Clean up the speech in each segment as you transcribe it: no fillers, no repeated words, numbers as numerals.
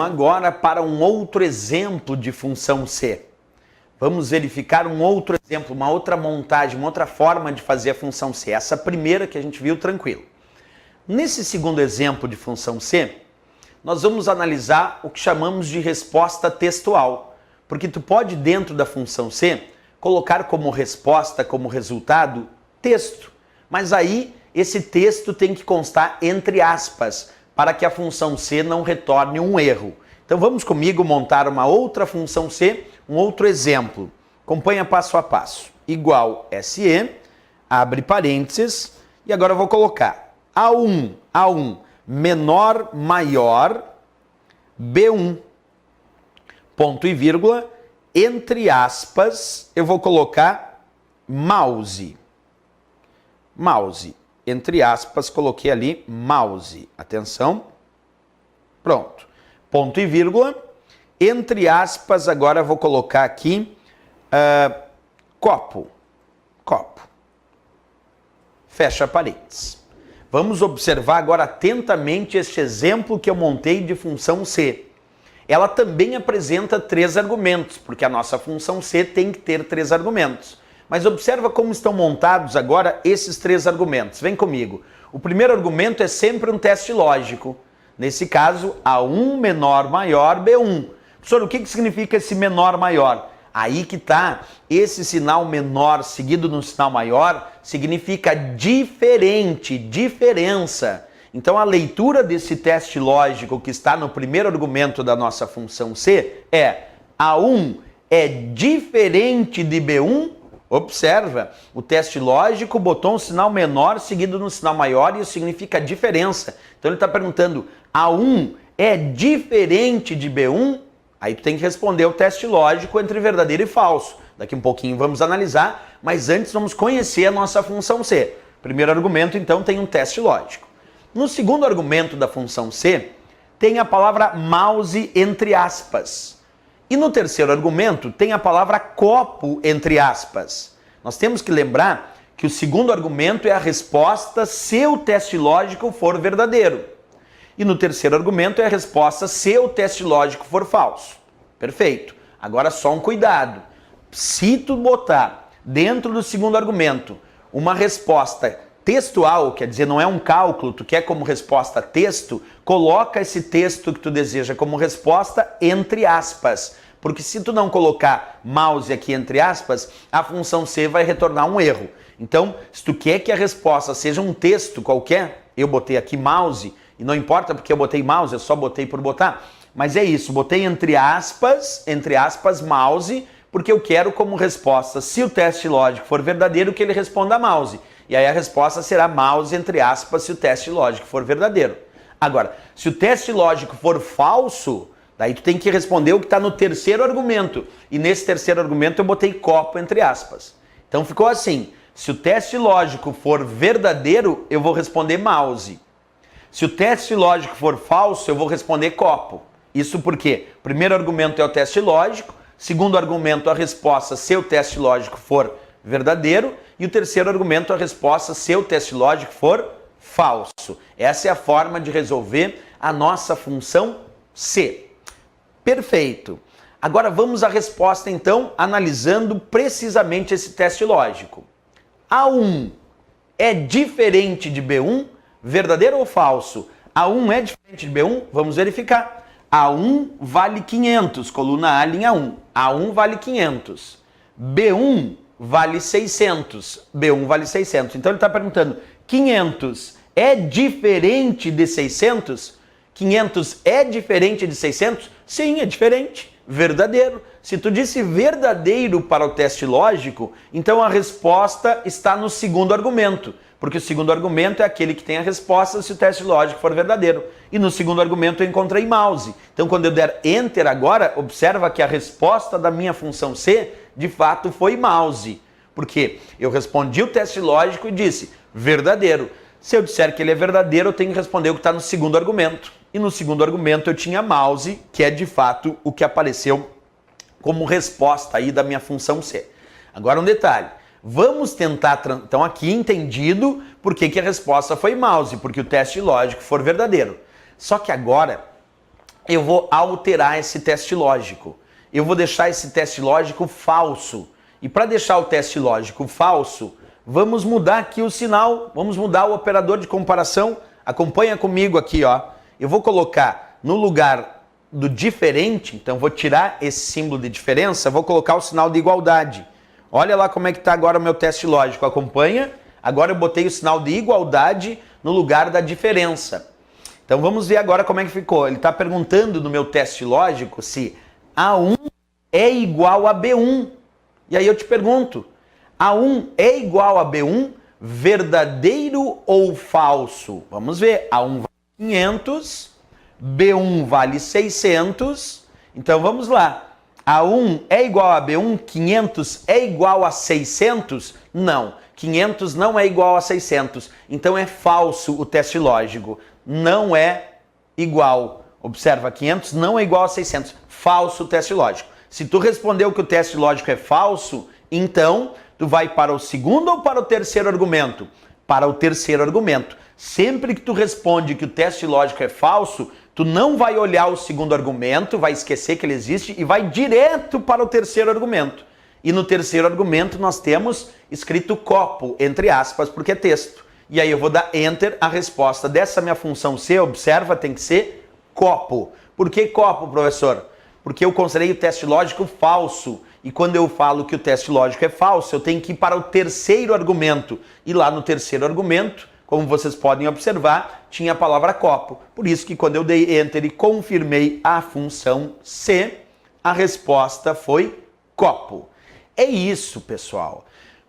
agora para um outro exemplo de função C. Vamos verificar um outro exemplo, uma outra montagem, uma outra forma de fazer a função C. Essa primeira que a gente viu, tranquilo. Nesse segundo exemplo de função C, nós vamos analisar o que chamamos de resposta textual. Porque tu pode, dentro da função C, colocar como resposta, como resultado, texto. Mas aí, esse texto tem que constar entre aspas, para que a função C não retorne um erro. Então vamos comigo montar uma outra função C, um outro exemplo. Acompanha passo a passo. Igual SE, abre parênteses, e agora eu vou colocar A1, menor, maior, B1, ponto e vírgula, entre aspas, eu vou colocar mouse. Mouse. Entre aspas, coloquei ali mouse. Atenção. Pronto. Ponto e vírgula. Entre aspas, agora eu vou colocar aqui copo. Copo. Fecha parênteses. Vamos observar agora atentamente este exemplo que eu montei de função C. Ela também apresenta 3 argumentos, porque a nossa função C tem que ter 3 argumentos. Mas observa como estão montados agora esses 3 argumentos. Vem comigo. O primeiro argumento é sempre um teste lógico. Nesse caso, A1 menor maior B1. Professor, o que significa esse menor maior? Aí que está, esse sinal menor seguido no sinal maior significa diferente, diferença. Então a leitura desse teste lógico que está no primeiro argumento da nossa função C é A1 é diferente de B1. Observa, o teste lógico botou um sinal menor seguido no sinal maior e isso significa diferença. Então ele está perguntando, A1 é diferente de B1? Aí tu tem que responder o teste lógico entre verdadeiro e falso. Daqui um pouquinho vamos analisar, mas antes vamos conhecer a nossa função C. Primeiro argumento, então, tem um teste lógico. No segundo argumento da função C, tem a palavra mouse entre aspas. E no terceiro argumento tem a palavra copo entre aspas. Nós temos que lembrar que o segundo argumento é a resposta se o teste lógico for verdadeiro. E no terceiro argumento é a resposta se o teste lógico for falso. Perfeito. Agora só um cuidado. Se tu botar dentro do segundo argumento uma resposta textual, quer dizer, não é um cálculo, tu quer como resposta texto, coloca esse texto que tu deseja como resposta entre aspas. Porque se tu não colocar mouse aqui entre aspas, a função C vai retornar um erro. Então, se tu quer que a resposta seja um texto qualquer, eu botei aqui mouse, e não importa porque eu botei mouse, eu só botei por botar. Mas é isso, botei entre aspas, mouse, porque eu quero como resposta, se o teste lógico for verdadeiro, que ele responda mouse. E aí a resposta será mouse, entre aspas, se o teste lógico for verdadeiro. Agora, se o teste lógico for falso, daí tu tem que responder o que está no terceiro argumento. E nesse terceiro argumento eu botei copo, entre aspas. Então ficou assim, se o teste lógico for verdadeiro, eu vou responder mouse. Se o teste lógico for falso, eu vou responder copo. Isso porque o primeiro argumento é o teste lógico, segundo argumento a resposta se o teste lógico for verdadeiro, e o terceiro argumento a resposta se o teste lógico for falso. Essa é a forma de resolver a nossa função C. Perfeito. Agora vamos à resposta então, analisando precisamente esse teste lógico. A1 é diferente de B1? Verdadeiro ou falso? A1 é diferente de B1? Vamos verificar. A1 vale 500, coluna A, linha 1. A1 vale 500. B1 vale 600. B1 vale 600. Então ele está perguntando, 500 é diferente de 600? 500 é diferente de 600? Sim, é diferente. Verdadeiro. Se tu disse verdadeiro para o teste lógico, então a resposta está no segundo argumento. Porque o segundo argumento é aquele que tem a resposta se o teste lógico for verdadeiro. E no segundo argumento eu encontrei mouse. Então quando eu der Enter agora, observa que a resposta da minha função C, de fato, foi mouse. Porque eu respondi o teste lógico e disse verdadeiro. Se eu disser que ele é verdadeiro, eu tenho que responder o que está no segundo argumento. E no segundo argumento eu tinha mouse, que é de fato o que apareceu como resposta aí da minha função C. Agora um detalhe. Vamos tentar, então aqui entendido por que a resposta foi mouse, porque o teste lógico for verdadeiro. Só que agora, eu vou alterar esse teste lógico. Eu vou deixar esse teste lógico falso. E para deixar o teste lógico falso, vamos mudar aqui o sinal, vamos mudar o operador de comparação. Acompanha comigo aqui, ó. Eu vou colocar no lugar do diferente, então vou tirar esse símbolo de diferença, vou colocar o sinal de igualdade. Olha lá como é que está agora o meu teste lógico, acompanha. Agora eu botei o sinal de igualdade no lugar da diferença. Então vamos ver agora como é que ficou. Ele está perguntando no meu teste lógico se A1 é igual a B1. E aí eu te pergunto, A1 é igual a B1, verdadeiro ou falso? Vamos ver, A1 vale 500, B1 vale 600, então vamos lá. A1 é igual a B1, 500 é igual a 600? Não, 500 não é igual a 600, então é falso o teste lógico, não é igual. Observa, 500 não é igual a 600, falso o teste lógico. Se tu respondeu que o teste lógico é falso, então tu vai para o segundo ou para o terceiro argumento? Para o terceiro argumento. Sempre que tu responde que o teste lógico é falso, tu não vai olhar o segundo argumento, vai esquecer que ele existe e vai direto para o terceiro argumento. E no terceiro argumento nós temos escrito copo, entre aspas, porque é texto. E aí eu vou dar enter, a resposta dessa minha função C, observa, tem que ser copo. Por que copo, professor? Porque eu considerei o teste lógico falso. E quando eu falo que o teste lógico é falso, eu tenho que ir para o terceiro argumento. E lá no terceiro argumento, como vocês podem observar, tinha a palavra copo. Por isso que quando eu dei enter e confirmei a função C, a resposta foi copo. É isso, pessoal.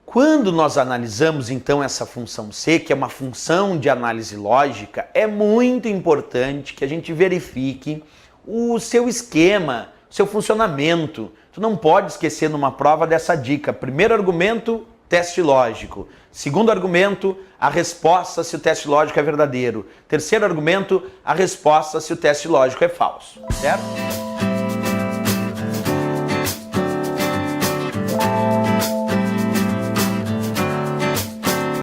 Quando nós analisamos então essa função C, que é uma função de análise lógica, é muito importante que a gente verifique o seu esquema, o seu funcionamento. Tu não pode esquecer numa prova dessa dica. Primeiro argumento, teste lógico. Segundo argumento, a resposta se o teste lógico é verdadeiro. Terceiro argumento, a resposta se o teste lógico é falso, certo?